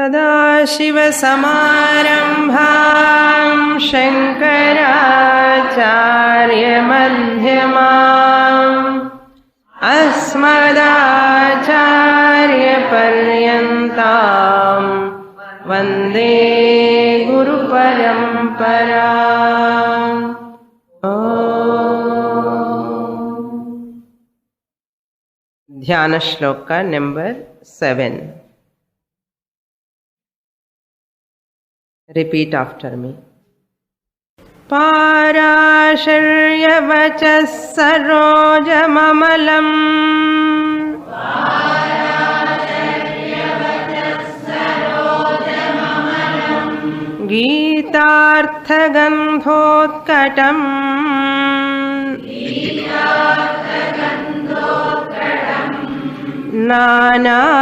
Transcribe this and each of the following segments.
सदाशिवसमारम्भां शङ्कराचार्यमध्यमाम् अस्मदाचार्यपर्यन्तां वन्दे गुरुपरम्पराम्। ध्यान श्लोक नंबर 7. Repeat after me. पाराशर्यवचः सरोजममलम् गीतार्थगन्धोत्कटम् नानाख्यानककेसरं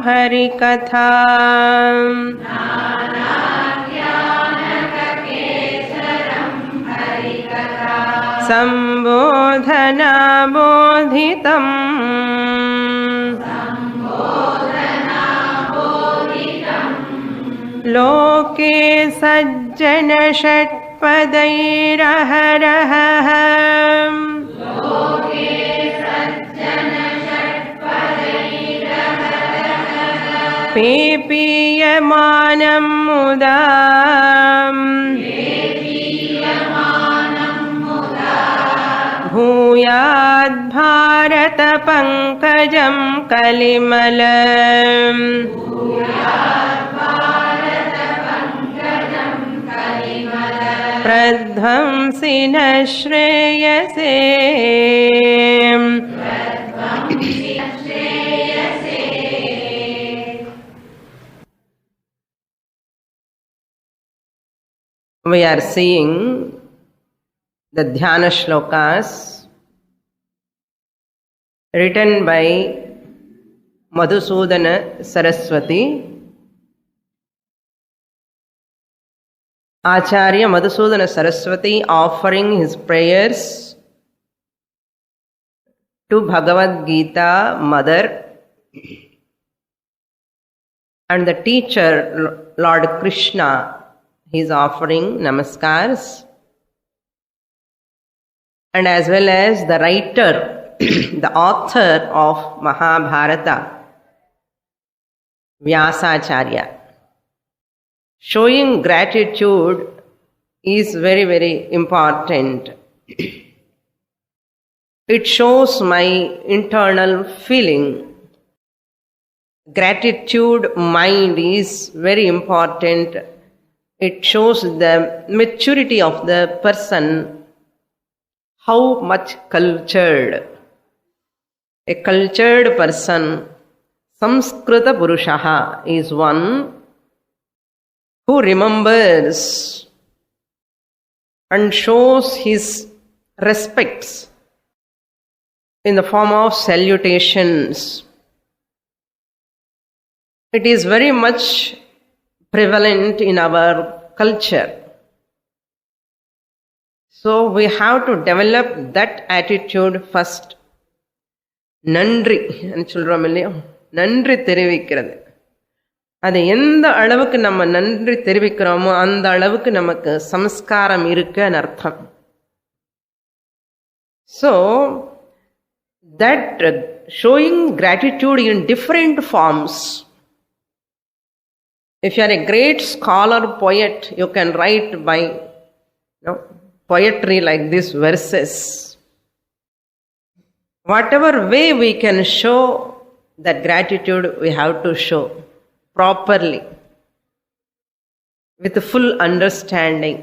हरिकथा सम्बोधनाबोधितम् लोके सज्जनषट्पदैरहरः पेपीयमानं मुदा भूयाद् भारतपङ्कजं कलिमलम् प्रध्वंसि न श्रेयसे We are seeing the Dhyana Shlokas written by Madhusudana Saraswati. Acharya Madhusudana Saraswati offering his prayers to Bhagavad Gita Mother and the teacher Lord Krishna. He is offering namaskars, and as well as the writer, the author of Mahabharata, Vyasacharya. Showing gratitude is very, very important. It shows my internal feeling. Gratitude mind is very important. It shows the maturity of the person, how much cultured. A cultured person, Samskrita Purushaha, is one who remembers and shows his respects in the form of salutations. It is very much prevalent in our culture. So we have to develop that attitude first. நன்றி சொல்றோம் இல்லையா, நன்றி தெரிவிக்கிறது. அது எந்த அளவுக்கு நம்ம நன்றி தெரிவிக்கிறோமோ அந்த அளவுக்கு நமக்கு சம்ஸ்காரம் இருக்குன்னு அர்த்தம். So that showing gratitude in different forms. If you are a great scholar, poet, you can write by poetry like these verses. Whatever way we can show that gratitude, we have to show properly, with full understanding.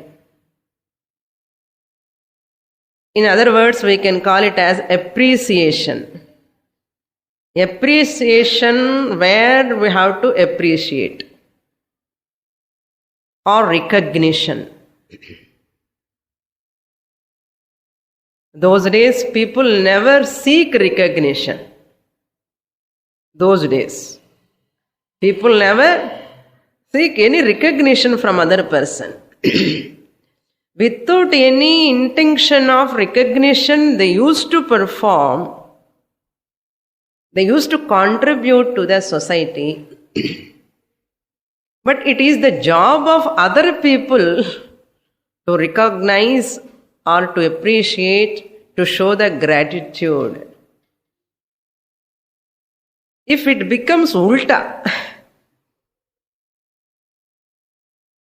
In other words, we can call it as appreciation. Appreciation where we have to appreciate. Or recognition. Those days people never seek recognition. Those days people never seek any recognition from other person. Without any intention of recognition, they used to perform They used to contribute to the society. But it is the job of other people to recognize or to appreciate, to show the gratitude. If it becomes ulta,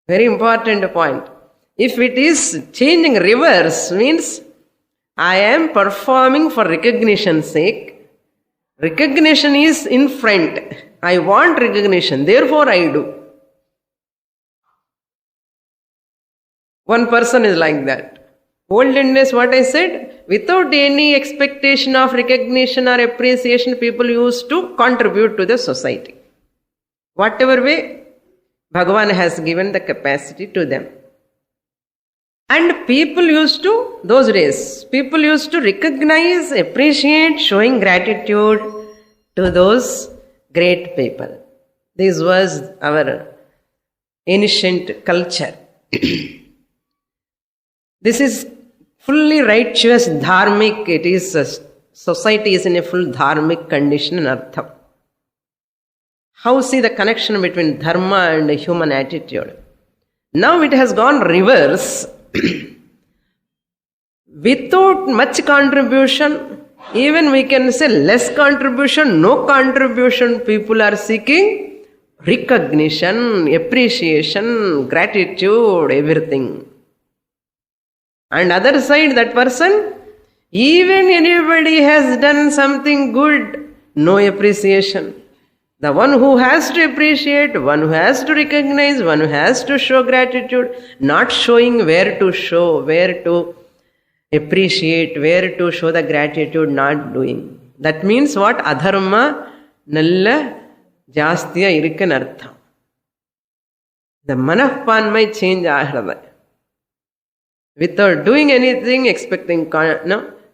very important point. If it is changing reverse, means I am performing for recognition's sake. Recognition is in front. I want recognition, therefore I do. One person is like that. Olden days, what I said, without any expectation of recognition or appreciation, people used to contribute to the society. Whatever way, Bhagavan has given the capacity to them. And people used to, those days, people used to recognize, appreciate, showing gratitude to those great people. This was our ancient culture. This is fully righteous, dharmic. It is, society is in a full dharmic condition and artham. How see the connection between dharma and human attitude? Now it has gone reverse. Without much contribution, even we can say less contribution, no contribution, people are seeking recognition, appreciation, gratitude, everything. And other side, that person, even anybody has done something good, no appreciation. The one who has to appreciate, one who has to recognize, one who has to show gratitude, not showing where to show, where to appreciate, where to show the gratitude, not doing. That means what? Adharma nalla jastiya irukkan artham. The manahpan change ahrada. Without doing anything, expecting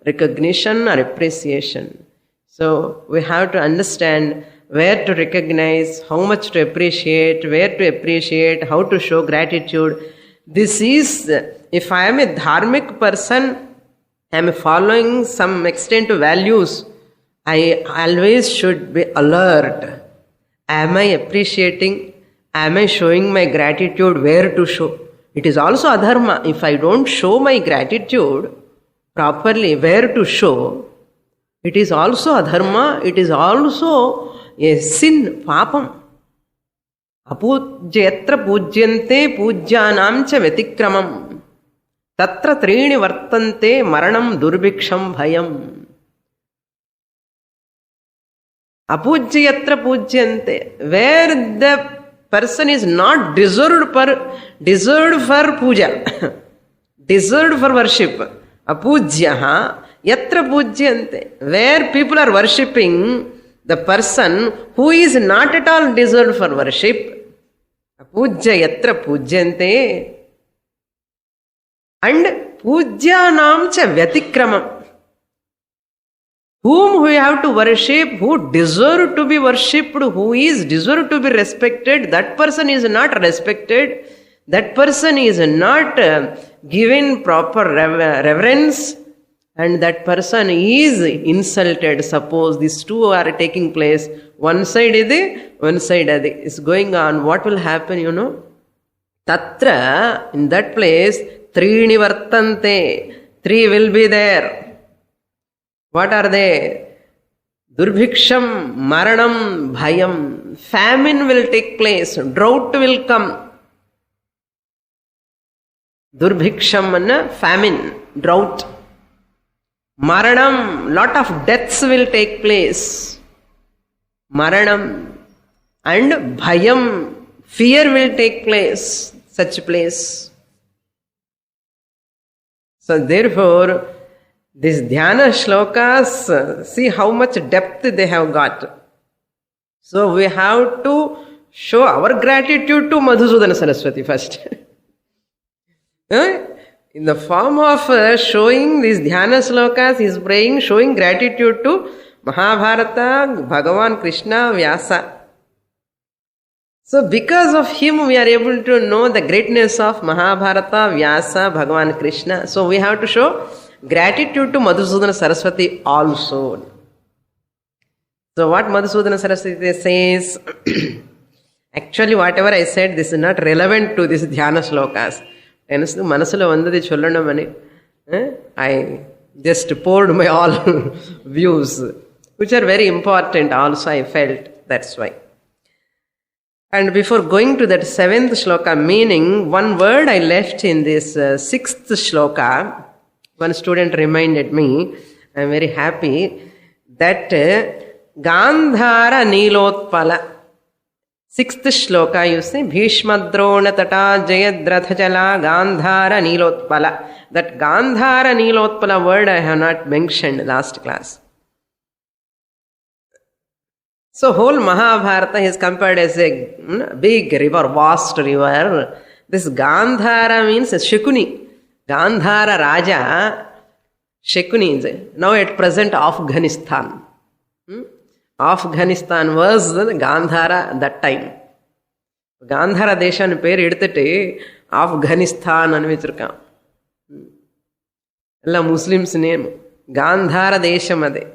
recognition or appreciation. So we have to understand where to recognize, how much to appreciate, where to appreciate, how to show gratitude. This is, if I am a dharmic person, I am following some extent of values, I always should be alert. Am I appreciating? Am I showing my gratitude? Where to show? It is also adharma. If I don't show my gratitude properly, where to show, it is also adharma. It is also a sin, papam. Apujyatra pujyante pujyanam cha vyatikramam. Tatra trini vartante maranam durbhiksham bhayam. Apujyatra pujyante. Where the person is not deserved for puja, deserved for worship. Apujyaha yatra pujyante. Where people are worshipping the person who is not at all deserved for worship. Apujya yatra pujyante. And pujyanam cha vyatikramam. Whom we have to worship, who deserve to be worshipped, who is deserved to be respected, that person is not respected, that person is not given proper reverence, and that person is insulted. Suppose these two are taking place, one side ide, one side ade, is going on. What will happen, you know? Tatra, in that place, trini vartante, three will be there. What are they? Durbhiksham, maranam, bhayam. Famine will take place. Drought will come. Durbhiksham and famine, drought. Maranam, lot of deaths will take place. Maranam. And bhayam, fear will take place. Such place. So therefore, these dhyana shlokas, see how much depth they have got. So we have to show our gratitude to Madhusudana Saraswati first. In the form of showing these dhyana shlokas, he is praying, showing gratitude to Mahabharata, Bhagavan Krishna, Vyasa. So because of him we are able to know the greatness of Mahabharata, Vyasa, Bhagavan Krishna. So we have to show gratitude to Madhusudana Saraswati also. So what Madhusudana Saraswati says, actually whatever I said, this is not relevant to this dhyana shlokas. Manasulo vandadi chollanamani. I just poured my all views, which are very important also, I felt. That's why. And before going to that 7th shloka meaning, one word I left in this 6th shloka. One student reminded me, I am very happy, that Gandhara Nilotpala. 6th shloka, you see, Bhishmadrona Tata Jayadratha Gandhara Nilotpala. That Gandhara Nilotpala word I have not mentioned last class. So whole Mahabharata is compared as a big river, vast river. This Gandhara means Shakuni. Gandhara Raja, Shakuni is now at present Afghanistan. Afghanistan was Gandhara that time. Gandhara Deshan per edutite Afghanistan anu vechirukam. Ella Muslims name. Gandhara Desham ade.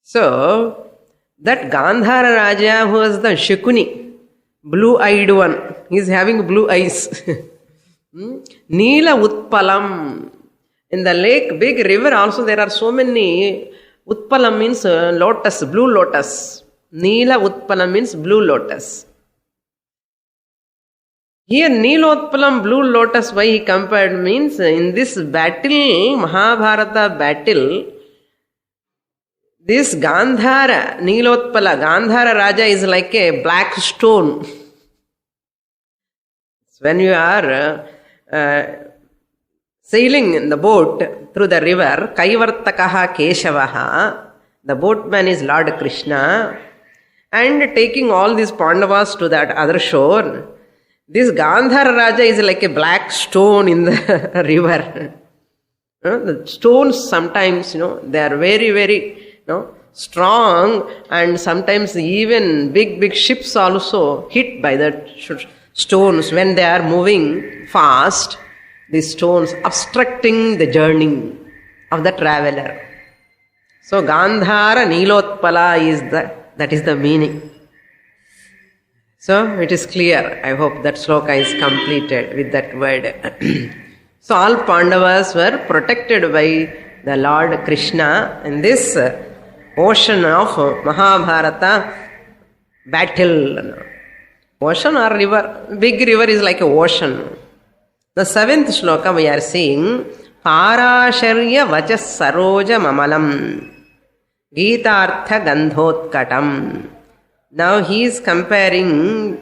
So that Gandhara Raja who was the Shakuni, blue-eyed one, he is having blue eyes. Neela Utpalam. In the lake, big river also there are so many. Utpalam means lotus, blue lotus. Neela Utpalam means blue lotus. Here Neelotpalam, blue lotus, why he compared means in this battle, Mahabharata battle, this Gandhara, Neelotpala, Gandhara Raja is like a black stone. When you are sailing in the boat through the river, Kaivartakaha Keshavaha, the boatman is Lord Krishna, and taking all these Pandavas to that other shore, this Gandhara Raja is like a black stone in the river. The stones sometimes, they are very, very, strong, and sometimes even big ships also hit by the stones when they are moving fast. These stones obstructing the journey of the traveler. So Gandhara Neelotpala that is the meaning. So it is clear. I hope that shloka is completed with that word. So all Pandavas were protected by the Lord Krishna in this ocean of Mahabharata battle. Ocean or river? Big river is like an ocean. The 7th shloka we are seeing, Parasharya Vachas Saroja Mamalam Geetartha Gandhotkatam. Now he is comparing,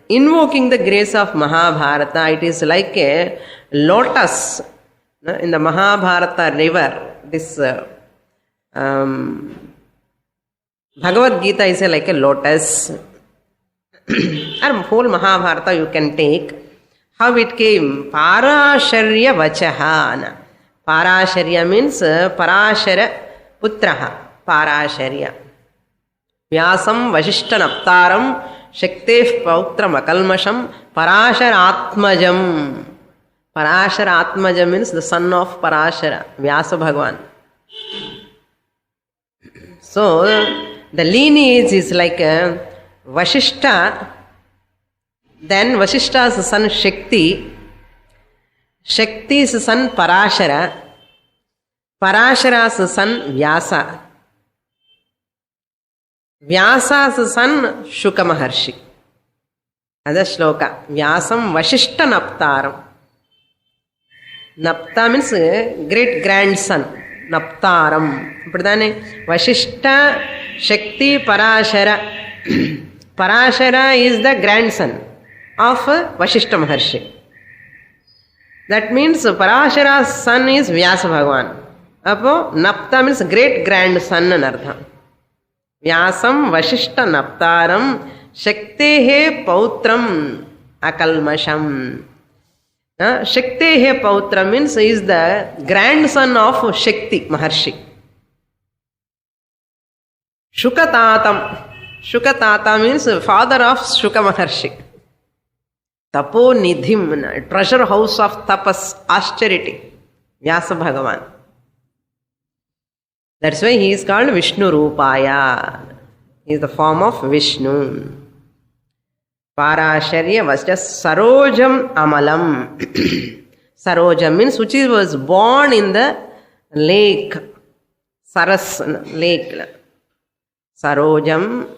invoking the grace of Mahabharata. It is like a lotus in the Mahabharata river. This Bhagavad Gita is like a lotus. And whole Mahabharata you can take. How it came? Parasharya Vachahana. Parasharya means Parashara Putraha. Parasharya. Vyasam Vashishta Naptaram Shaktef Pautram Akalmasham Parasharatmajam. Parasharatmajam means the son of Parashara, Vyasa Bhagwan. So the lineage is like Vashishta, then Vashishta's son Shakti, Shakti's son Parashara, Parashara's son Vyasa, Vyasa's son Shuka Maharshi. That's the shloka. Vyasam Vashishta Naptaram. Napta means great grandson. Naptaram. Pradane Vashishta, Shakti, Parashara. Parashara is the grandson of Vashishta Maharshi. That means Parashara's son is Vyasa Bhagwan. Appo Napta means great grandson anartha. Vyasam Vashishta Naptaram Shaktehe Pautram Akalmasham. Shaktehe Pautram means is the grandson of Shakti Maharshi. Shukatatam. Shukatata means father of Shuka Maharshi. Tapo Nidhim, treasure house of tapas, austerity. Vyasa Bhagavan. That's why he is called Vishnu Rupaya. He is the form of Vishnu. Parasharya was just Sarojam Amalam. Sarojam means which was born in the lake. Saras, lake. Sarojam.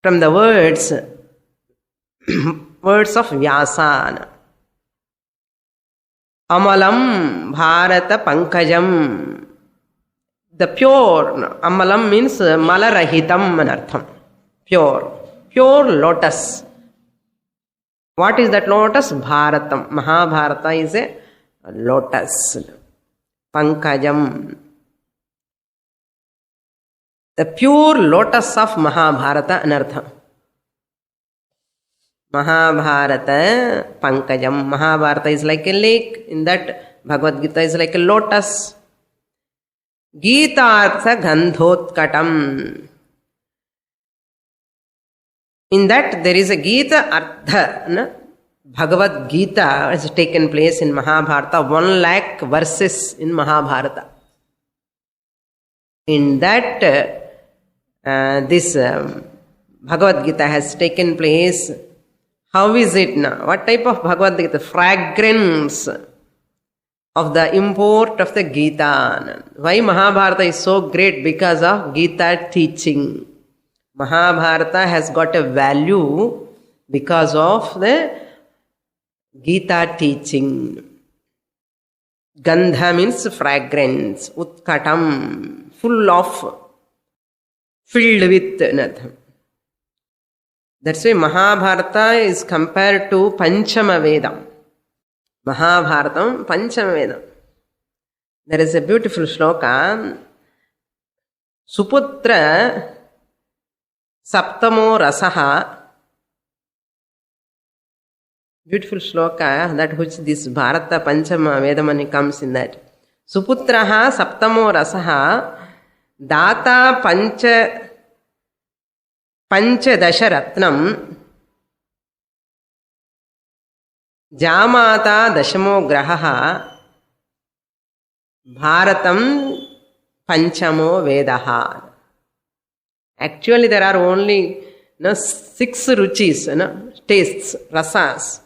From the words of Vyasa. Amalam Bharata Pankajam. The pure. Amalam means Malarahitam anartham. Pure lotus. What is that lotus? Bharatam. Mahabharata is a lotus. Pankajam. The pure lotus of Mahabharata anartham. Mahabharata Pankajam. Mahabharata is like a lake. In that, Bhagavad Gita is like a lotus. Gita Artha Gandhotkatam. In that, there is a Gita Artha. No? Bhagavad Gita has taken place in Mahabharata. 1 lakh verses in Mahabharata. In that, this Bhagavad Gita has taken place. How is it now? What type of Bhagavad Gita? Fragrance of the import of the Gita. Why Mahabharata is so great? Because of Gita teaching. Mahabharata has got a value because of the Gita teaching. Gandha means fragrance. Utkatam, full of, filled with nothing. That's why Mahabharata is compared to Panchama Vedam. Mahabharatam, Panchama Vedam. There is a beautiful shloka. Suputra Saptamo Rasaha. Beautiful shloka, that which this Bharata Panchama Vedamani comes in that. Suputraha Saptamo Rasaha Data Panchadasha Ratnam Jamata Dashamo Grahaha Bharatam Panchamo Vedaha. Actually, there are only 6 ruchis, tastes, rasas.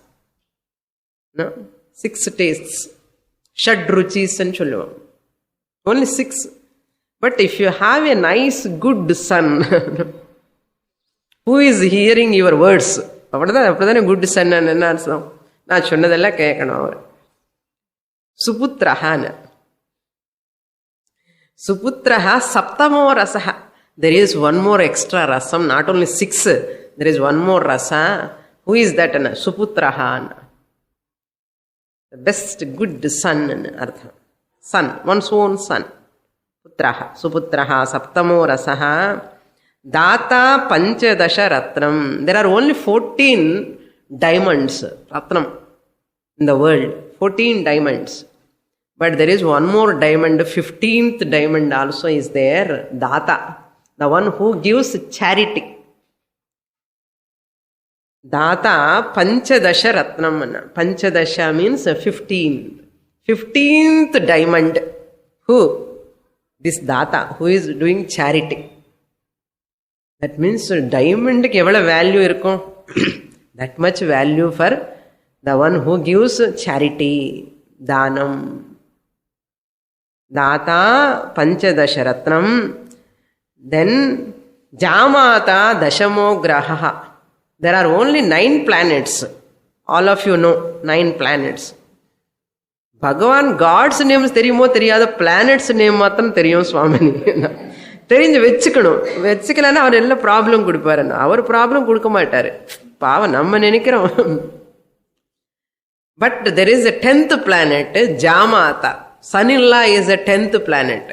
6 tastes. Shad ruchis and chullu. Only 6. But if you have a nice, good son, who is hearing your words? Appadana good son and answer. Na chonnadella kekano. Suputraha. Suputraha saptamo rasaha. There is one more extra rasam, not only 6. There is one more rasa. Who is that? Suputraha. The best good son. Son, one's own son. Putraha. Suputraha saptamo rasaha. Data Panchadasha Ratnam. There are only 14 diamonds, Ratnam, in the world. 14 diamonds. But there is one more diamond, 15th diamond also is there, Data. The one who gives charity. Data Panchadasha Ratnam. Panchadasha means 15. 15th diamond. Who? This Data, who is doing charity. That means diamond ke evvala value irukkum. That much value for the one who gives charity. Danam. Data Panchadasha Ratnam. Then Jamata Dashamo Grahaha. There are only 9 planets. All of you know 9 planets. Bhagavan, God's names theriyumo theriyada, planets name matram theriyum Swamini. தெரிஞ்சு வச்சுக்கணும். வச்சுக்கலன்னா அவர் எல்லாம் problem கொடுப்பாரு. அவர் problem கொடுக்க மாட்டாரு. பாவம் நம்ம நினைக்கிறோம். But there is a 10th planet, Jamata. Son-in-law is a 10th planet.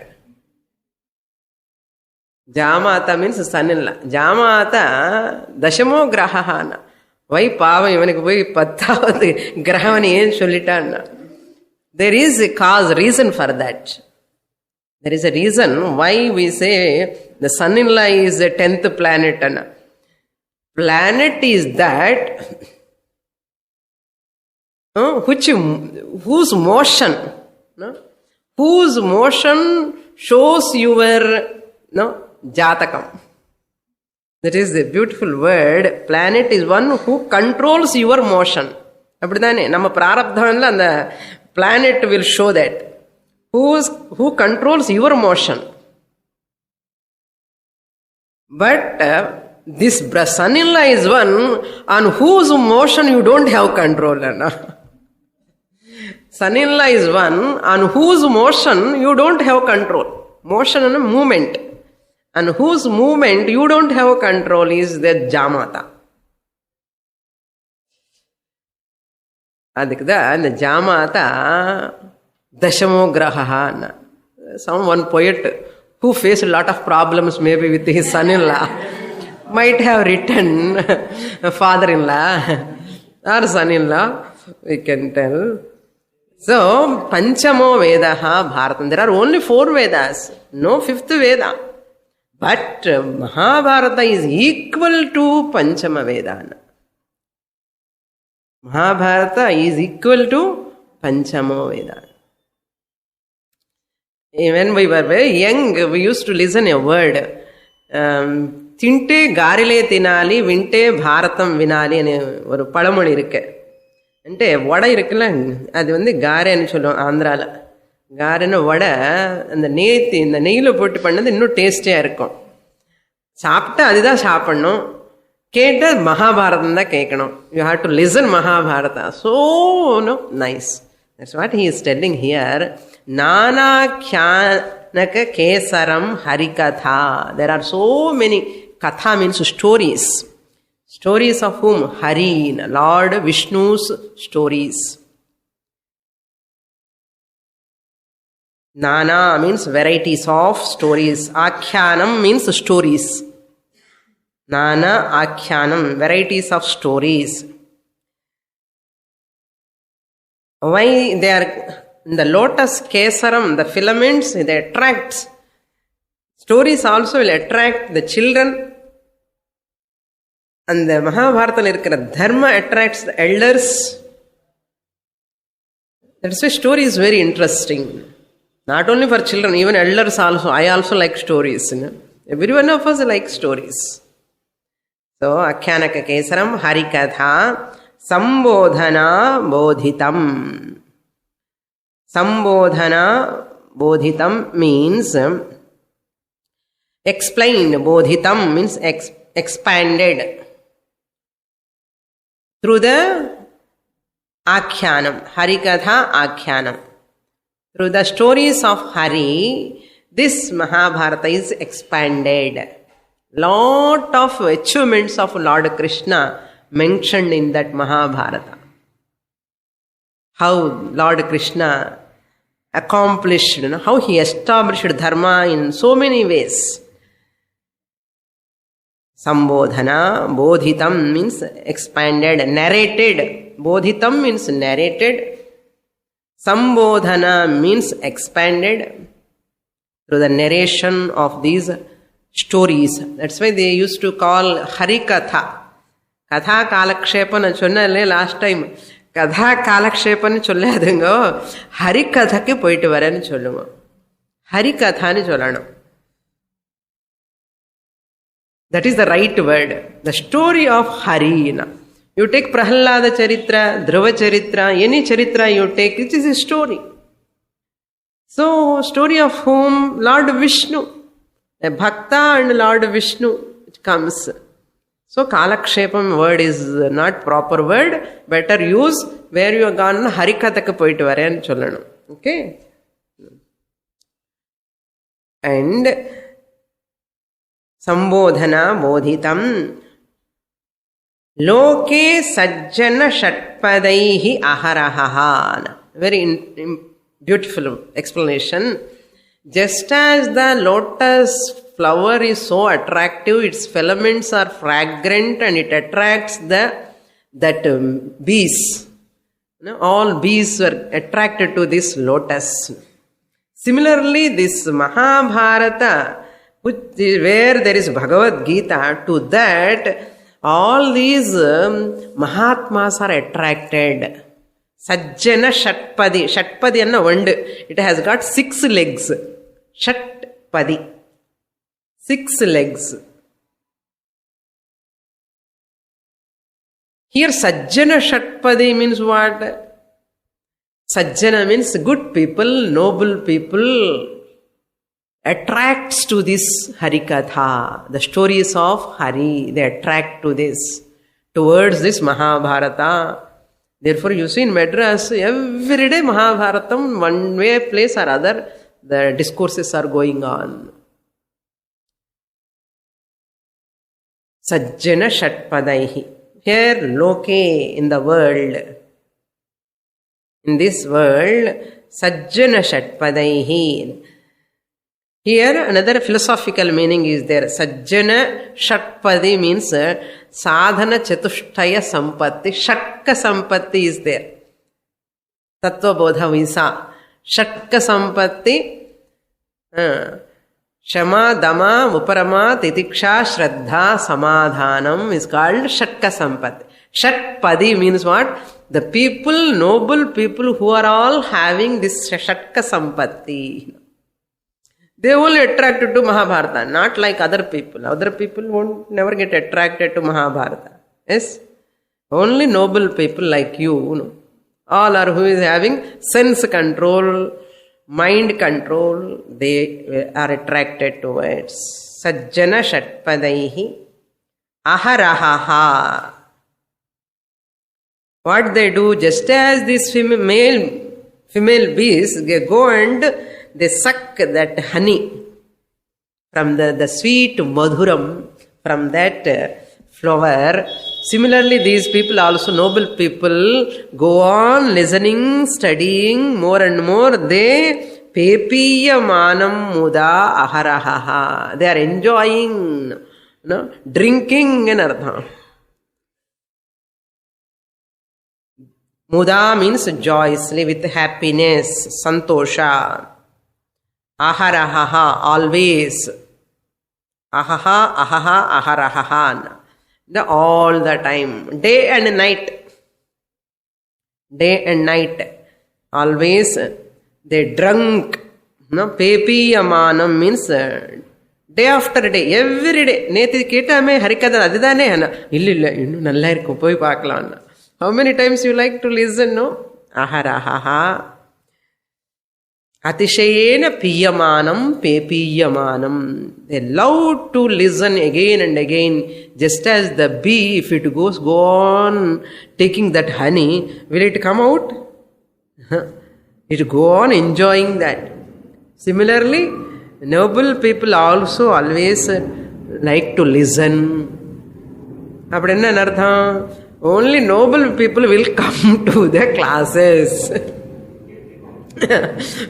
Jamata means son-in-law. Jamata Dashamo Grahahana. Why பாவம் இவனுக்கு போய் 10வது கிரகவனை ஏன் சொல்லிட்டான்னா? There is a cause, reason for that. There is a reason why we say the son-in-law is the 10th planet. Planet is that whose motion, whose motion shows your jatakam. That is the beautiful word. Planet is one who controls your motion. அப்படிதானே நம்ம பிராரப்தம்ல அந்த planet will show that. Who controls your motion. But this son-in-law is one on whose motion you don't have control. Son-in-law is one on whose motion you don't have control. Motion and movement. And whose movement you don't have control is the Jamata. adikda the Jamata Dashamo Graha. One poet who faced a lot of problems maybe with his son-in-law might have written father-in-law or son-in-law, we can tell. So, Panchamo Vedaha Bharatam. There are only 4 Vedas, no 5th Veda. But Mahabharata is equal to Panchama Vedana. Mahabharata is equal to Panchama Vedana. When we were very young, we used to listen a word. Tinte garile tinali, vinte bharatam vinali ane oru palamoni irukke. Ante vada irukkala adu vandu gaare nu solluvom Andhraala. Gaarena vada and நேத்தி இந்த நெய்யில போட்டு பண்ணது இன்னும் டேஸ்டியா இருக்கும். சாப்பிட்டா அதுதான் சாப்பிடணும். கேட்ட மகாபாரதம் தான் கேட்கணும். You have to listen Mahabharata. So nice. That's what he is telling here. Nanakyanaka kesaram harikatha. There are so many. Katha means stories. Stories of whom? Hari, Lord Vishnu's stories. Nana means varieties of stories. Akhyanam means stories. Nana Akhyanam, varieties of stories. Why they are in the lotus kesaram, the filaments, they attract. Stories also will attract the children. And the Mahabharata irukra dharma attracts the elders. That's why story is very interesting. Not only for children, even elders also. I also like stories. Every one of us likes stories. So, Akhyanaka Kesaram, Harikatha, Sambodhana Bodhitam. Sambodhana Bodhitam means explained. Bodhitam means expanded. Through the Akhyanam. Harikatha Akhyanam. Through the stories of Hari, this Mahabharata is expanded. Lot of achievements of Lord Krishna mentioned in that Mahabharata. How Lord Krishna accomplished, how he established dharma in so many ways. Sambodhana, Bodhitam means expanded, narrated. Bodhitam means narrated. Sambodhana means expanded through the narration of these stories. That's why they used to call Harikatha. Katha Kalakshepana சொன்னே last time. Katha Kalakshepana சொல்லாதுங்க. Harikathaக்கு போயிட்டு வரேன்னு சொல்லுவோம். Harikathaன்னு சொல்லணும். That is the right word. The story of Hari. You take Prahlada Charitra, Dhruva Charitra, any Charitra you take, it is a story. So, story of whom? Lord Vishnu. A Bhakta and Lord Vishnu comes. So, Kalakshepam word is not proper word. Better use where you are gone, Harikathaku poitu varen sollanum. Okay? And Sambodhana Bodhitam Loke Sajjana Shatpadaihi Aharahahan. Very beautiful explanation. Just as the lotus flower is so attractive, its filaments are fragrant and it attracts bees. All bees were attracted to this lotus. Similarly, this Mahabharata, where there is Bhagavad Gita, to that all these Mahatmas are attracted. Sajjana Shatpadi. Shatpadi anna one. It has got 6 legs. Shatpadi. 6 legs. Here Sajjana Shatpadi means what? Sajjana means good people, noble people, attracts to this Harikatha, the stories of Hari. They attract to this, towards this Mahabharata. Therefore, you see in Madras, every day Mahabharatam, one way, place or other, the discourses are going on. Sajjana Shatpadaihi. Here, Loke, in the world, in this world, Sajjana Shatpadaihi. Here, another philosophical meaning is there. Sajjana Shatpadi means sadhana chatushtaya sampatti. Shatka sampatti is there. Tattva bodha visa. Shatka sampatti. Shama, Dama, Uparama, Titiksha, Shraddha, Samadhanam is called Shatka sampatti. Shatpadi means what? The people, noble people who are all having this Shatka sampatti. They only attracted to Mahabharata, not like other people. Other people won't never get attracted to Mahabharata. Yes? Only noble people like you, all are who is having sense control, mind control, they are attracted towards. Sajjana Shatpadaihi Aharahaha. What they do, just as these female bees, they go and they suck that honey from the sweet madhuram from that flower. Similarly, these people also, noble people, go on listening, studying more and more. They pepiya manam muda aharahaha. They are enjoying, drinking in artha. Muda means joyously, with happiness, santosha. Aharahaha, always. Ahaha, ahaha, aharahaha. All the time. Day and night. Day and night. Always they drunk. Pepiyamanam means day after day. Every day. Nethi ketame harikatha adidane hana. Illa innu nalla irukku poi paakalam. How many times you like to listen, no? Aharahaha. Atishayena piyamanam pepiyamanam. They love to listen again and again. Just as the bee, if it go on taking that honey, will it come out? It go on enjoying that. Similarly, noble people also always like to listen. Appadina anartham? Only noble people will come to the classes.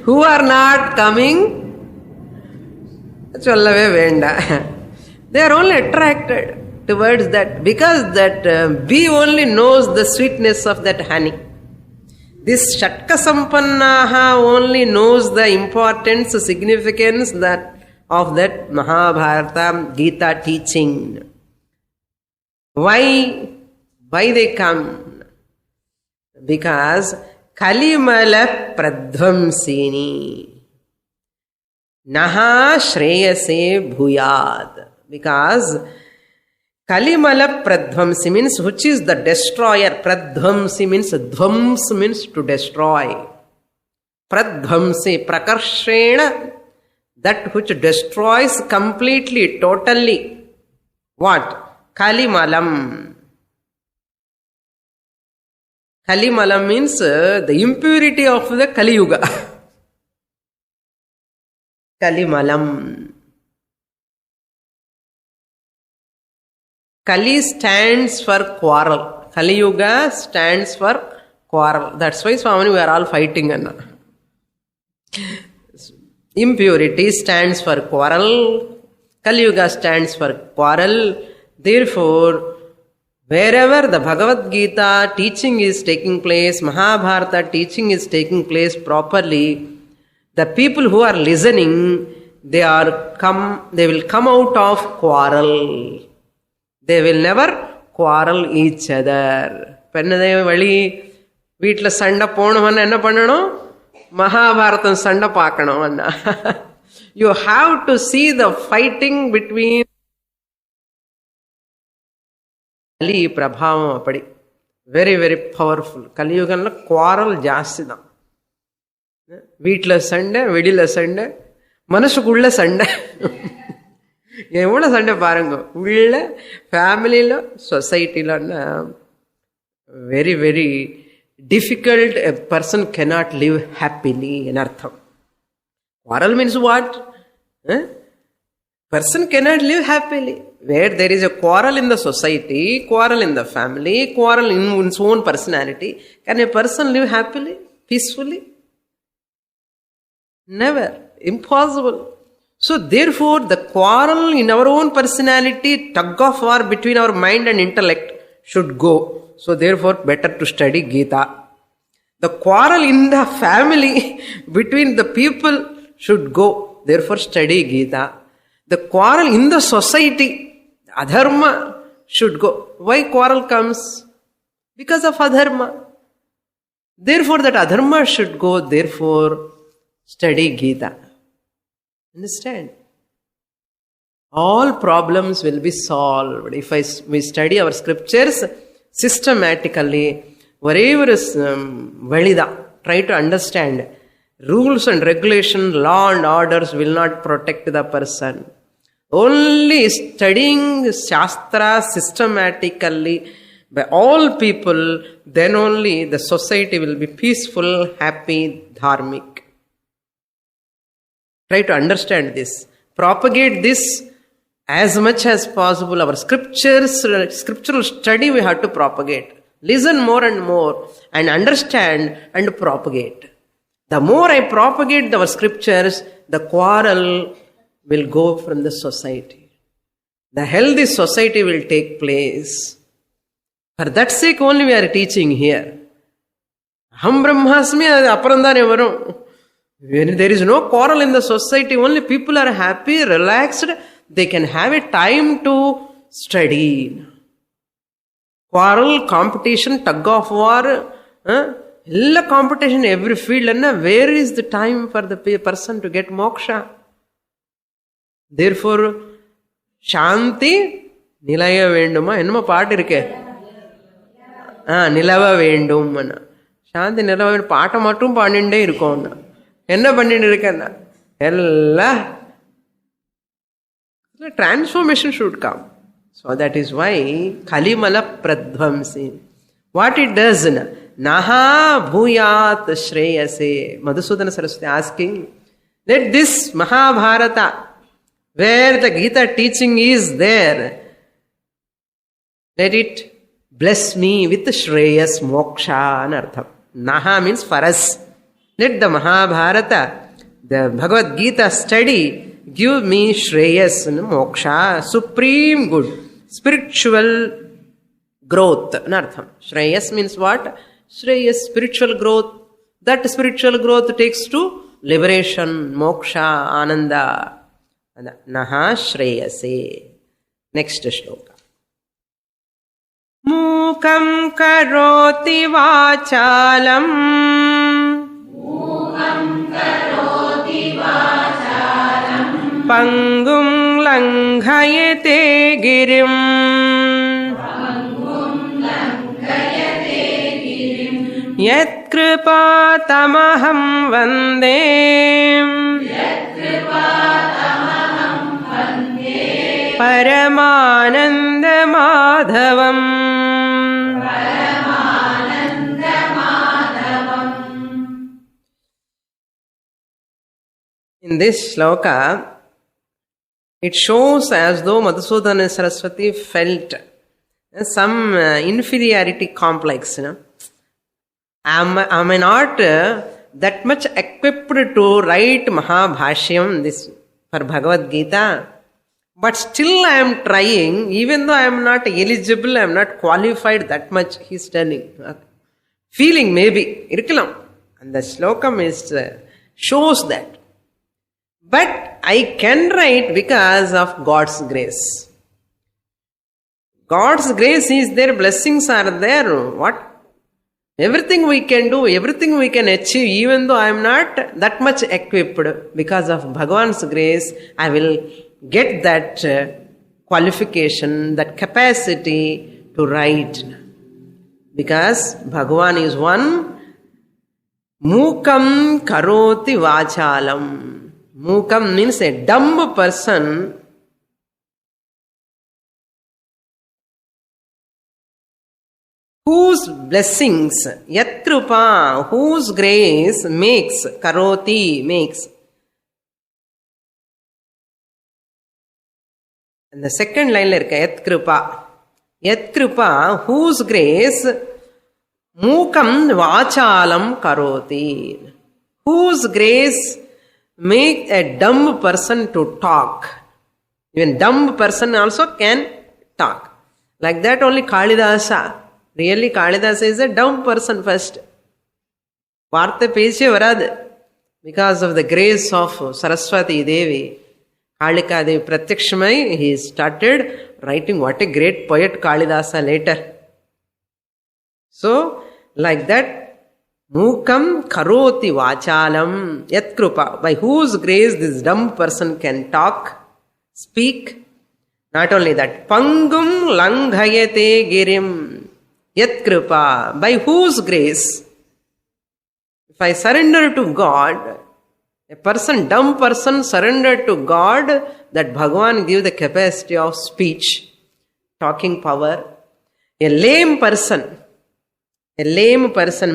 Who are not coming? They are only attracted towards that, because that bee only knows the sweetness of that honey. This Shatka Sampannaha only knows the importance, significance of that Mahabharata Gita teaching. Why they come? Because Kalimala Pradvamsini Naha Shreyase Bhuyad. Because Kalimala Pradvamsi means which is the destroyer. Pradvamsi means Dvams means to destroy. Pradvamsi Prakarshena, that which destroys completely, totally. What? Kalimalam. Kalimalam means the impurity of the Kali Yuga. Kalimalam. Kali stands for quarrel. Kali Yuga stands for quarrel. That's why, Swami, we are all fighting. Impurity stands for quarrel. Kali Yuga stands for quarrel. Therefore, wherever the Bhagavad Gita teaching is taking place, Mahabharata teaching is taking place properly, the people who are listening, they will come out of quarrel. They will never quarrel each other. வீட்டில் சண்டை போகணும்னா என்ன பண்ணணும்? மகாபாரதம் சண்டை பார்க்கணும். You have to see the fighting between. கலி பிரபாவம் அப்படி very very powerful. கலியுகம்ல quarrel ஜாஸ்தி தான். வீட்டில் சண்டை, வெளியில சண்டை, மனசுக்குள்ள சண்டை. எவ்வளோ சண்டை பாருங்க, உள்ள ஃபேமிலியில், சொசைட்டிலன்னா very very difficult. A person cannot live happily in artham. Quarrel means what? Person cannot live happily. Where there is a quarrel in the society, quarrel in the family, quarrel in one's own personality, can a person live happily, peacefully? Never. Impossible. So therefore the quarrel in our own personality, tug of war between our mind and intellect should go. So therefore better to study Gita. The quarrel in the family between the people should go. Therefore study Gita. The quarrel in the society, adharma, should go. Why quarrel comes? Because of adharma. Therefore that adharma should go. Therefore study Gita. Understand? All problems will be solved if we study our scriptures systematically. Whatever is valida, try to understand. Rules and regulation, law and orders will not protect the person. Only studying Shastra systematically by all people, then only the society will be peaceful, happy, dharmic. Try to understand this. Propagate this as much as possible. Our scriptural study we have to propagate. Listen more and more and understand and propagate. The more I propagate our scriptures, the quarrel will go from the society. The healthy society will take place. For that sake only we are teaching here. Aham Brahmasmi aparandane varum. When there is no quarrel in the society, only people are happy, relaxed, they can have a time to study. Quarrel, competition, tug of war, illa competition every field, and where is the time for the person to get moksha? Therefore, Shanti Nilaya Venduma, enma paat irukke? Nilava Vendum. Shanti Nilava paata mattum paaninde irukom. என்ன பண்ணிட்டு இருக்கேன்னா எல்லாம் transformation should come. So that is why Kalimala Pradvamsi. What it does, Naha Bhuyat Shreyase. Madhusudana Saraswati asking, let this Mahabharata, where the Gita teaching is there, let it bless me with Shreyas Moksha anartham. Naha means for us. Let the Mahabharata, the Bhagavad Gita study give me Shreyas, Moksha, supreme good, spiritual growth. Anartham. Shreyas means what? Shreyas, spiritual growth. That spiritual growth takes to liberation, moksha, ananda. Naha Shreyase. Next shloka. Mukam karoti vachalam. Pangum langhayate girim. Yat kripatamaham vande. Paramananda madhavam. In this shloka, it shows as though Madhusudana Saraswati felt some inferiority complex. Am I not that much equipped to write Mahabhashyam this for Bhagavad Gita? But still I am trying, even though I am not eligible, I am not qualified that much, he is telling. Feeling maybe, irkalam. And the slokam is shows that. But I can write because of God's grace. God's grace is there, blessings are there. What? Everything we can do, everything we can achieve, even though I am not that much equipped, because of Bhagavan's grace, I will get that qualification, that capacity to write. Because Bhagavan is one. Mukam karoti vachalam. Mukam means a dumb person whose blessings, yatkrupa, whose grace makes, karoti, makes. And the second line like yatkrupa. Yatkrupa, whose grace, mukam vachalam karoti. Whose grace make a dumb person to talk. Even dumb person also can talk. Like that only Kalidasa. Really, Kalidasa is a dumb person first. Vartha peshe varad. Because of the grace of Saraswati Devi, Kalika Devi Pratyakshamai, he started writing. What a great poet Kalidasa later. So, like that, Mukam karoti vachalam yatkrupa. By whose grace this dumb person can talk, speak. Not only that, Pangum langhayate girim. Yatkrupa, by whose grace, if I surrender to God, a person, dumb person surrendered to God, that Bhagavan give the capacity of speech, talking power. A lame person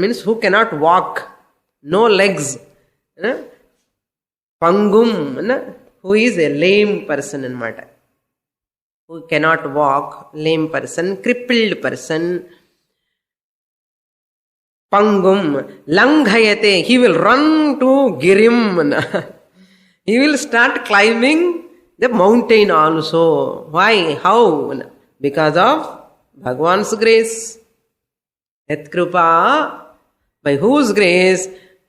means who cannot walk, no legs. Pangum, who is a lame person in matter, who cannot walk, lame person, crippled person. Pangum, langhayate, he will run to girim. He will start climbing the mountain also. Why? How? Because of Bhagavan's grace. Yatkrupa, by whose grace,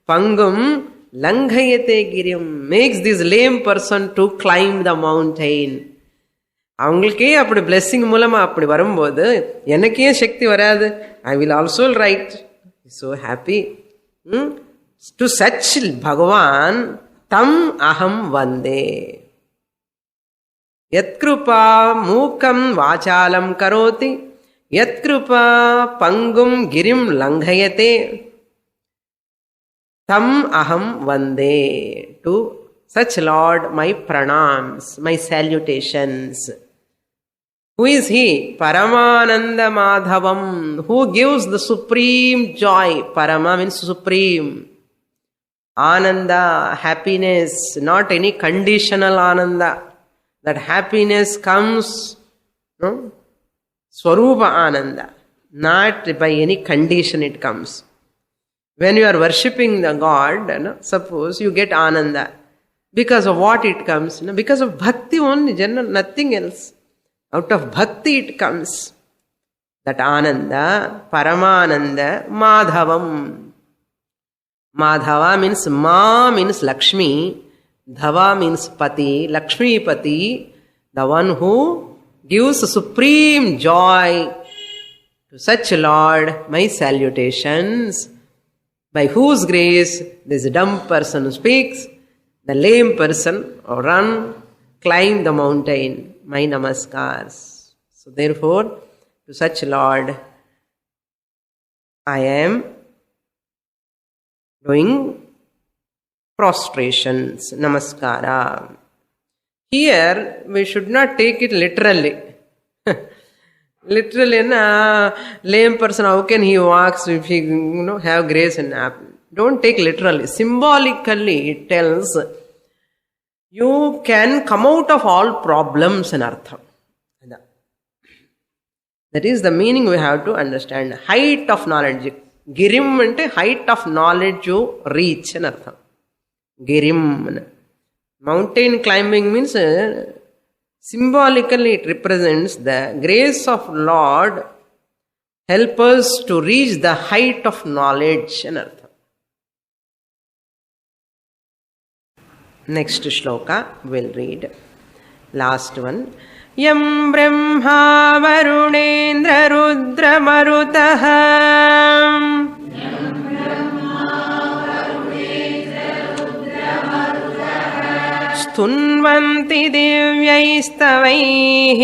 Pangum, langhayate girim, makes this lame person to climb the mountain. அவங்களுக்கே அப்படி blessing மூலமா அப்படி வரும்போது எனக்கே சக்தி வராது. I will also write. So happy. To such Bhagavan, tam aham vande. Yatkrupa mukam vachalam karoti. Yatkrupa pangum girim langhayate. Tam aham vande. To such Lord, my pranams, my salutations. Who is he? Paramananda Madhavam, who gives the supreme joy. Parama means supreme. Ananda, happiness, not any conditional Ananda. That happiness comes, Swarupa Ananda, not by any condition it comes. When you are worshipping the God, suppose you get Ananda. Because of what it comes? Because of bhakti only, nothing else. Out of bhakti it comes. That Ananda, Paramananda, Madhavam. Madhava means Ma means Lakshmi. Dhava means Pati, Lakshmi Pati. The one who gives supreme joy. To such Lord, my salutations. By whose grace this dumb person speaks, the lame person run, climb the mountain. My namaskars. So therefore, to such Lord, I am doing prostrations, namaskara. Here, we should not take it literally. Literally, lame person, how can he walk if he have grace and apple? Don't take literally. Symbolically, it tells you can come out of all problems in artham. That is the meaning we have to understand. Height of knowledge. Girim ante height of knowledge you reach in artham. Girim. Mountain climbing means symbolically it represents the grace of Lord help us to reach the height of knowledge in artham. Next shloka we'll read. Last one. Yam brahma varunendra rudra marutaha स्तुन्वन्ति दिव्यैस्तवैः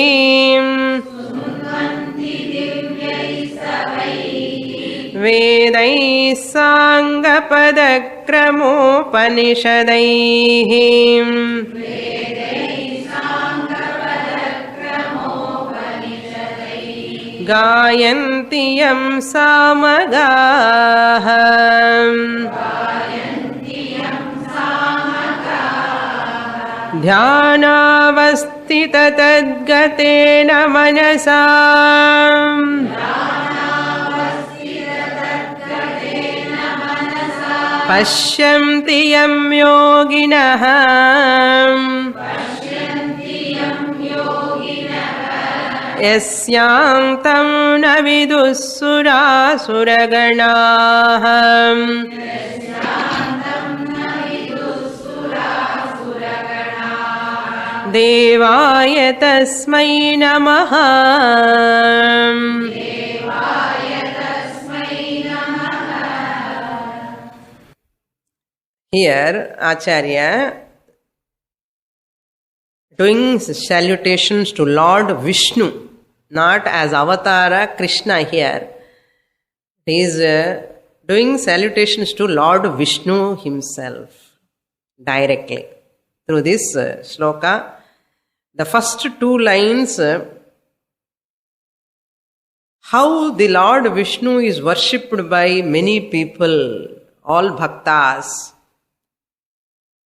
वेदैः साङ्गपदक्रमोपनिषदैः गायन्ति यं सामगाः ध्यानावस्थिततद्गतेन मनसा पश्यन्ति यं योगिनः यस्यान्तं न विदुः सुरासुरगणाः देवाय तस्मै नमः. Here Acharya doing salutations to Lord Vishnu, not as Avatara Krishna here. He is doing salutations to Lord Vishnu himself directly. Through this sloka, the first two lines, how the Lord Vishnu is worshipped by many people, all bhaktas,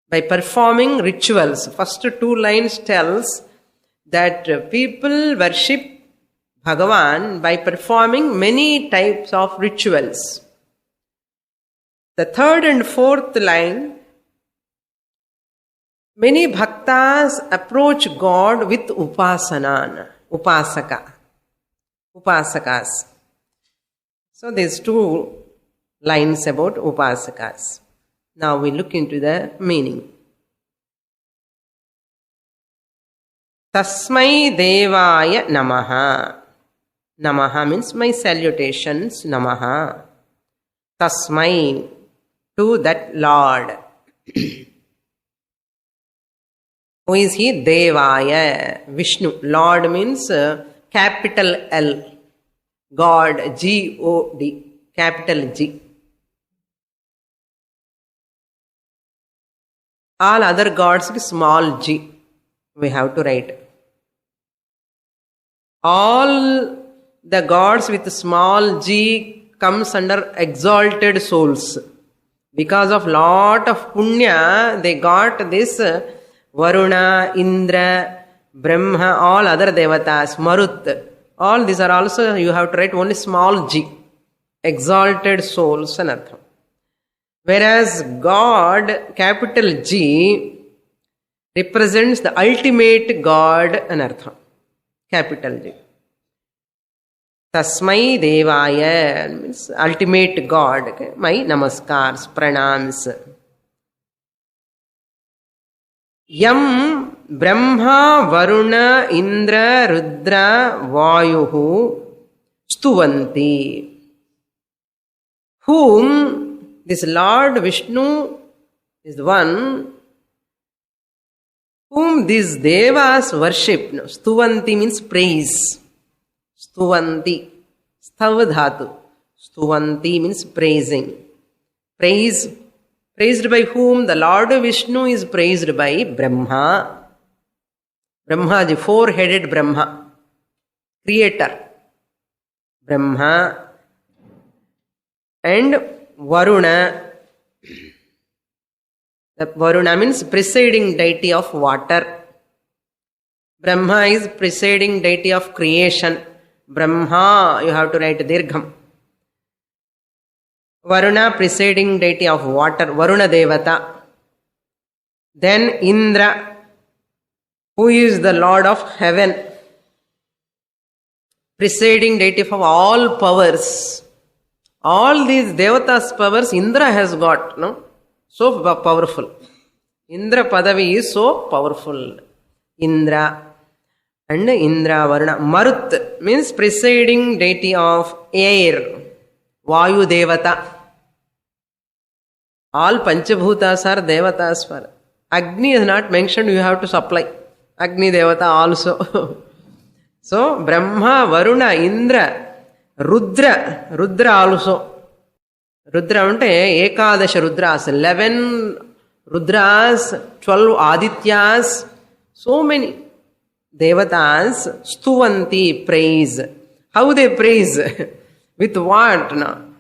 by performing rituals. First two lines tells that people worship Bhagavan by performing many types of rituals. The third and fourth line, many bhaktas approach God with upasakas. So there's two lines about upasakas. Now we look into the meaning. Tasmai Devaya Namaha. Namaha means my salutations. Namaha. Tasmai, to that Lord. Who is he? Devaya, Vishnu. Lord means capital L. God, G-O-D, capital G. All other gods small g. We have to write. All the gods with small g comes under exalted souls. Because of lot of punya, they got this Varuna, Indra, Brahma, all other devatas, Marut. All these are also, you have to write only small g. Exalted souls and artham. Whereas God, capital G, represents the ultimate God and artham. Capital G. Tasmai Devaya means ultimate God. Okay? My namaskars, pranams. Yam Brahma, Varuna, Indra, Rudra, Vayuhu Stuvanti. Whom this Lord Vishnu is the one whom these devas worship. Stuvanti means praise. Stuvanti. Stavadhatu. Stuvanti means praising. Praised by whom? The Lord Vishnu is praised by Brahma. Brahma, the four-headed Brahma. Creator. Brahma. And Varuna. Varuna means presiding deity of water. Brahma is presiding deity of creation. Brahma, you have to write Dirgham. Varuna, presiding deity of water. Varuna Devata. Then Indra, who is the Lord of heaven. Presiding deity of all powers. All these Devatas powers Indra has got, no? So powerful. Indra Padavi is so powerful. Indra and Indra Varuna. Marut means presiding deity of air. Vayu Devata. All Panchabhutas are Devatas for Agni is not mentioned, you have to supply. Agni Devata also. So, Brahma, Varuna, Indra, Rudra also. Rudra ante Ekadasha Rudras, 11 Rudras, 12 Adityas, so many Devatas, Stuvanti, praise. How they praise? With what? No?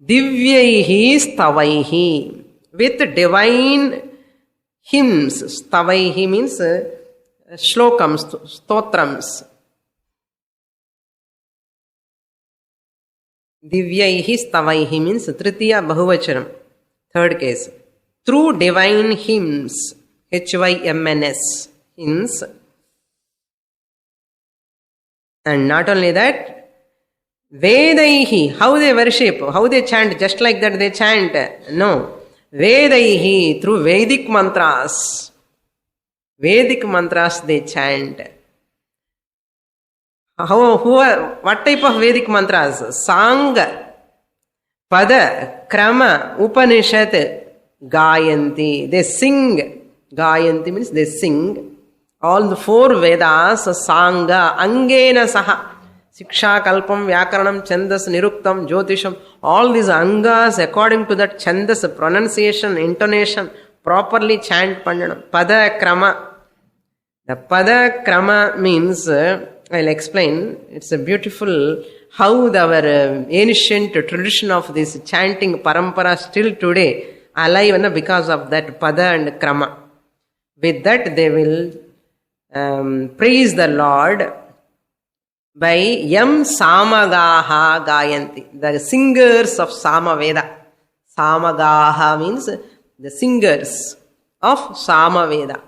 Divyaihi stavaihi. With divine hymns. Stavaihi means shlokams, stotrams. Divyaihi stavaihi means Tritiya Bahuvachanam. Third case. Through divine hymns. Hymns. Hymns. And not only that, Vedaihi. How they worship. How they chant. Just like that they chant. No. Vedaihi. Through Vedic mantras. Vedic mantras they chant. What type of Vedic mantras? Sangha, Pada, Krama, Upanishad, Gayanti. They sing. Gayanti means they sing. All the 4 Vedas, Sangha, Angena Saha. Siksha, Kalpam, Vyakaranam, Chandas, Niruktam, Jyotisham. All these Angas according to that Chandas, pronunciation, intonation, properly chant Pandanam. Pada, Krama. The Pada, Krama means... I'll explain. It's a beautiful how our ancient tradition of this chanting parampara still today alive because of that pada and krama. With that they will praise the Lord by yam samagaha gayanti. The singers of Samaveda. Samagaha means the singers of Samaveda.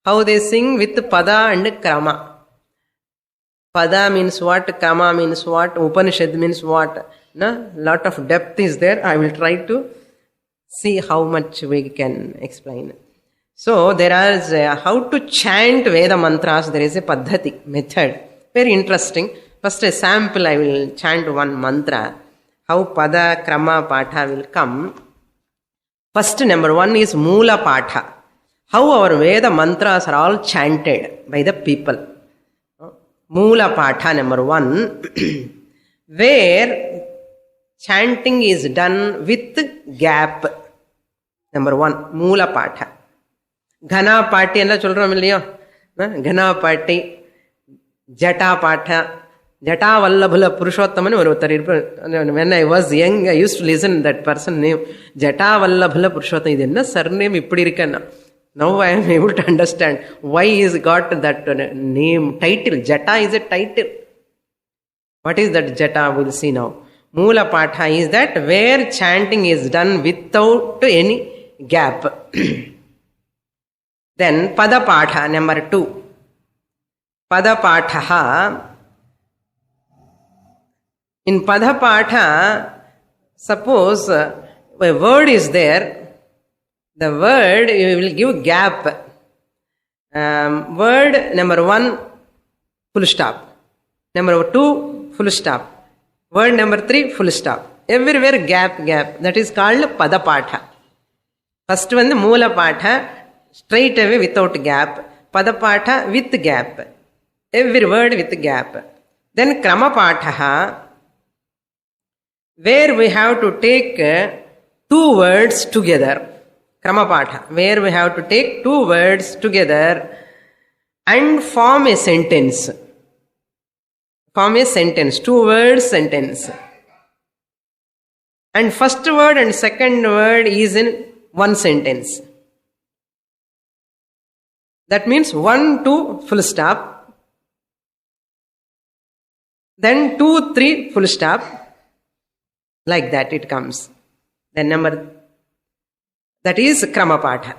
How they sing with pada and krama. Pada means what, Krama means what, Upanishad means what. Lot of depth is there. I will try to see how much we can explain. So there is how to chant Veda mantras. There is a paddhati, method. Very interesting. First a sample I will chant one mantra. How Pada, Krama, Patha will come. First number 1 is Moola Patha. How our Veda mantras are all chanted by the people. Moola Patha number 1, where chanting is done with gap. Number 1, Moola Patha. Ghana Pati enna solrom illaya? Ghana Pati, Jata Patha, Jata Vallabhula Purushottamanu oruthar. When I was young, I used to listen that person name. Jata Vallabhula Purushottam. Idu enna surname ippadi irukana. Now I am able to understand why he's got that name, title. Jata is a title. What is that Jata? We'll see now. Moola Patha is that where chanting is done without any gap. Then Pada Patha, number 2. Pada Patha. In Pada Patha, suppose a word is there. The word, you will give gap. Word number 1, full stop. Number 2, full stop. Word number 3, full stop. Everywhere gap. That is called Pada Patha. First one, the Moola Patha, straight away without gap. Pada Patha with gap. Every word with gap. Then Krama Patha, where we have to take 2 words together. Krama Patha, where we have to take 2 words together and form a sentence. Form a sentence, 2 words sentence. And first word and second word is in one sentence. That means 1, 2, full stop. Then 2, 3, full stop. Like that it comes. Then number, that is Krama Patha.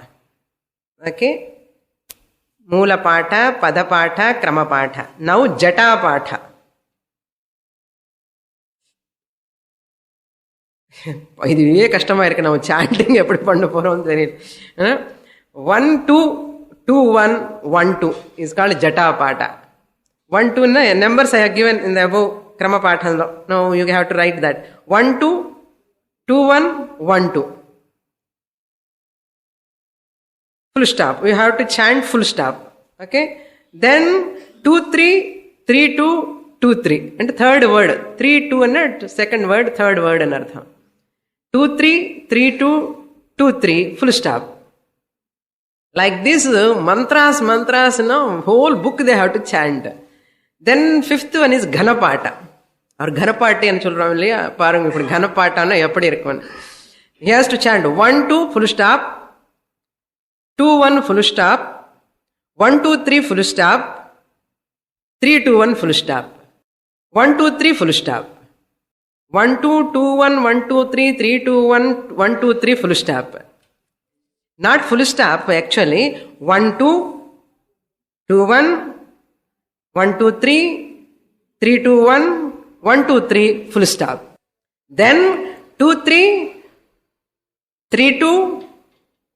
Okay? Moola Patha, Pada Patha, Krama Patha. Now Jata Patha. இதுவே கஷ்டமா இருக்கு நம்ம sanding எப்படி பண்ண போறோம் தெரியல 1 2 2 1 1 2 is called Jata Patha. 1 2 na numbers I have given in the above Krama Patha. Now you have to write that 1 2 2 1 1 2. full stop. We have to chant full stop. Okay. Then 2, 3, 3, 2, 2, 3. And third word. 3, 2 and second word, third word and artha. 2, 3, 3, 2, 2, 3, full stop. Like this, mantras, whole book they have to chant. Then fifth one is Ghanapata. Or Ghanapati and children, Ghanapata na eppadi irukkum. He has to chant 1, 2, full stop, 2, 1, full stop, 1, 2, 3, full stop, 3, 2, 1, full stop, 1, 2, 3, full stop, 1, 2, 2, 1, 1, 2, 3, 3, 2, 1, 1, 2, 3, full stop. Not full stop, actually. 1, 2, 2, 1, 1, 2, 3, 3, 2, 1, 1, 2, 3, full stop. Then 2, 3, 3, 2,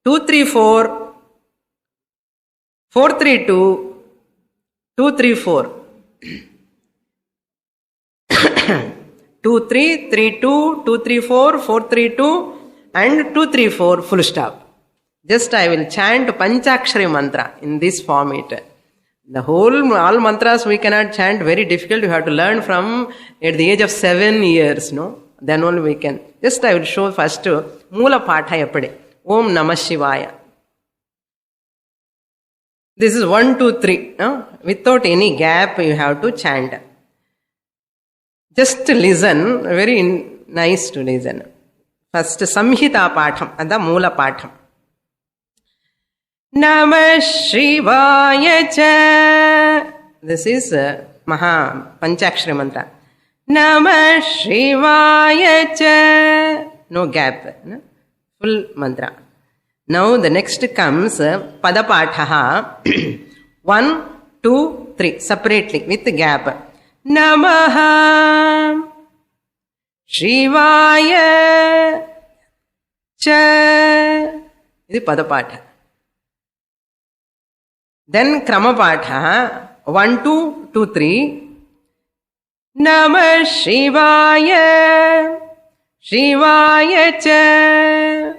2, 3, 4, 4, 3, 2, 2, 3, 4. 2, 3, 3, 2, 2, 3, 4, 4, 3, 2, and 2, 3, 4, full stop. Just I will chant Panchakshari mantra in this format. All mantras we cannot chant, very difficult. You have to learn from at the age of 7 years, no? Then only we can. Just I will show first Moola Patha eppadi. Om Namah Shivaya. This is 1, 2, 3. No? Without any gap you have to chant. Just listen, very nice to listen. First Samhita Patham, and the Moola Patham. Namah Shivaya Cha. This is Maha Panchakshari mantra. Namah Shivaya Cha. No gap. No? Full mantra. Now the next comes Padapathaha. 1, 2, 3. Separately with the gap. Namaha Shivaya Cha. This is Padapatha. Then Kramapatha, 1, 2, 2, 3. Namah Shivaya, Shivaya Cha.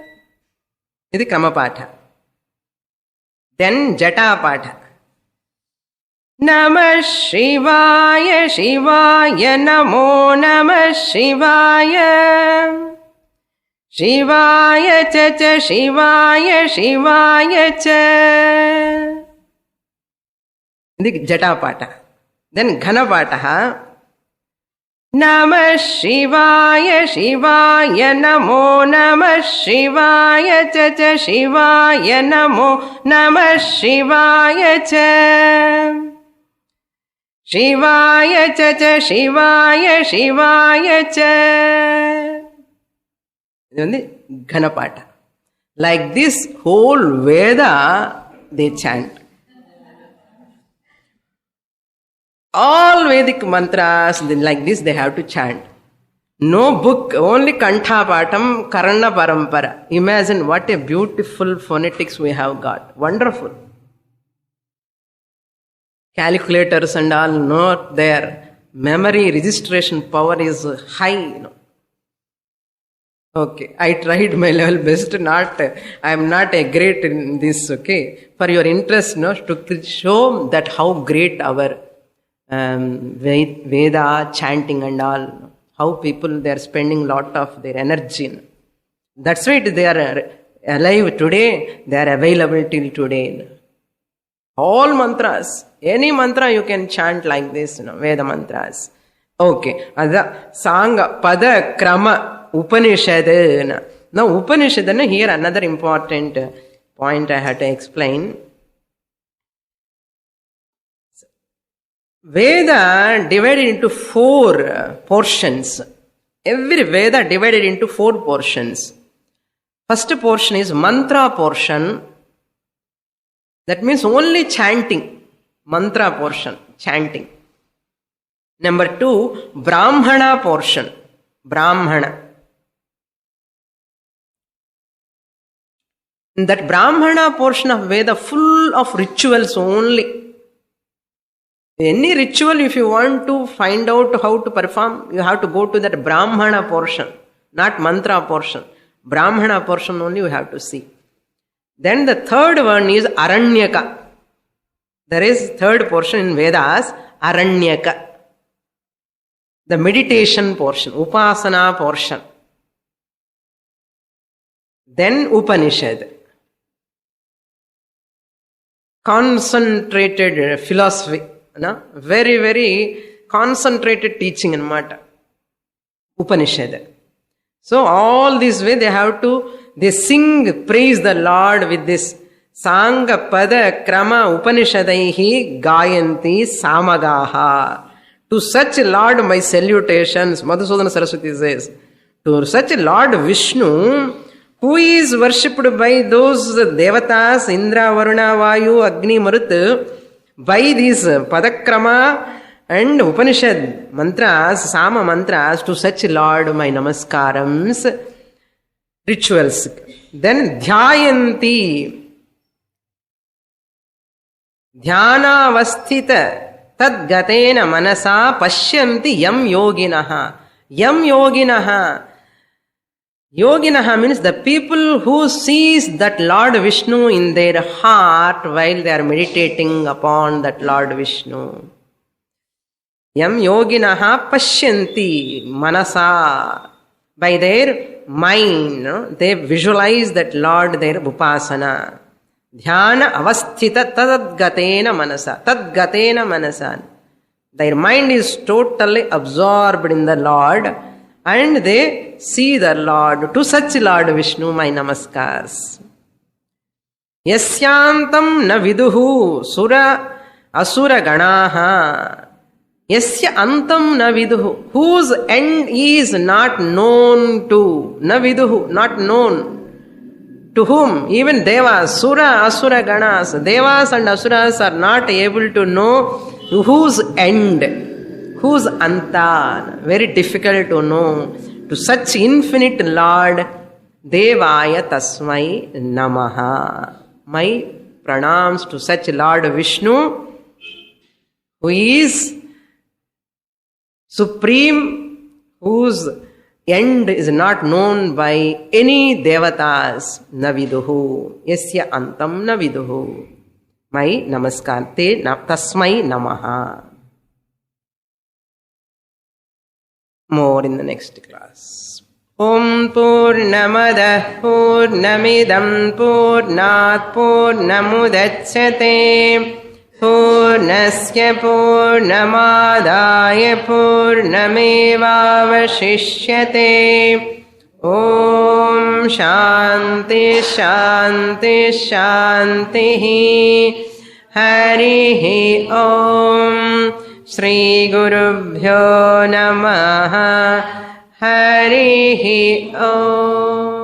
This is Kramapatha. Then Jatapatha. Namah Shivaya, Shivaya Namo, Namah Shivaya. Shivaya Cha Cha, Shivaya, Shivaya Cha. This is Jatapata. Then Ghanapata. Namah Shivaya, Shivaya Namo, Namah Shivaya Cha Cha, Shivaya Namo, Namah Shivaya Cha. Shivaya Cha Cha, Shivaya, Shivaya Cha. This is Ghanapata. Like this whole Veda they chant. All Vedic mantras, like this they have to chant. No book, only Kantha Patam, Karana Parampara. Imagine what a beautiful phonetics we have got. Wonderful. Calculators and all not there. Memory registration power is high. Okay, I tried my level best. I am not a great in this. Okay, for your interest, to show that how great our Veda chanting and all, how people they are spending lot of their energy. That's why they are alive today. They are available till today. All mantras, any mantra you can chant like this. Veda mantras. Okay, Ada Sanga Pada Krama Upanishad. Now Upanishad, here another important point I have to explain. Veda divided into 4 portions. Every Veda divided into 4 portions. First portion is mantra portion. That means only chanting. Mantra portion, chanting. Number 2, Brahmana portion. Brahmana. That Brahmana portion of Veda full of rituals only. Any ritual, if you want to find out how to perform, you have to go to that Brahmana portion, not mantra portion. Brahmana portion only you have to see. Then the third one is Aranyaka. There is third portion in Vedas, Aranyaka. The meditation portion, Upasana portion. Then Upanishad. Concentrated philosophy. No? Very, very concentrated teaching in Mata. Upanishad. So all this way they sing, praise the Lord with this Sanga Pada Krama Upanishadaihi Gayanti Samagaha. To such a Lord my salutations. Madhusudana Saraswati says, to such a Lord Vishnu, who is worshipped by those devatas, Indra, Varuna, Vayu, Agni, Marut, by these Padakrama and Upanishad mantras, Sama mantras, to such a Lord my namaskarams, rituals. Then Dhyayanti, Dhyana Vasthita, Tadgatena Manasa Pashyanti Yam Yoginaha. Yam Yoginaha. Yoginaha means the people who sees that Lord Vishnu in their heart while they are meditating upon that Lord Vishnu. Yam Yoginaha Pashyanti Manasa. By their mind, they visualize that Lord, their Upasana. Dhyana avasthita tadgatena manasa. Tadgatena manasa. Their mind is totally absorbed in the Lord and they see the Lord. To such Lord Vishnu, my namaskars. Yasyantam na viduhu sura asura ganaha. Yasya antam na viduhu. Whose end is not known to. Na viduhu, not known. To whom? Even Devas, Sura, Asura, Ganas. Devas and Asuras are not able to know whose end, whose anta. Very difficult to know. To such infinite Lord, Devaya Tasmai Namaha. My pranams to such Lord Vishnu, who is supreme, whose end is not known by any devatas. Naviduhu. Yasya antam naviduhu. My namaskar. Te tasmai namaha. More in the next class. Om Purnamadah Purnamidam Purnat Purnamudachyate Purnasya Purnamadaya Purnamevavashishyate. Om Shanti Shanti Shanti. Harihi Om. Shri Gurubhyo Namaha. Harihi Om.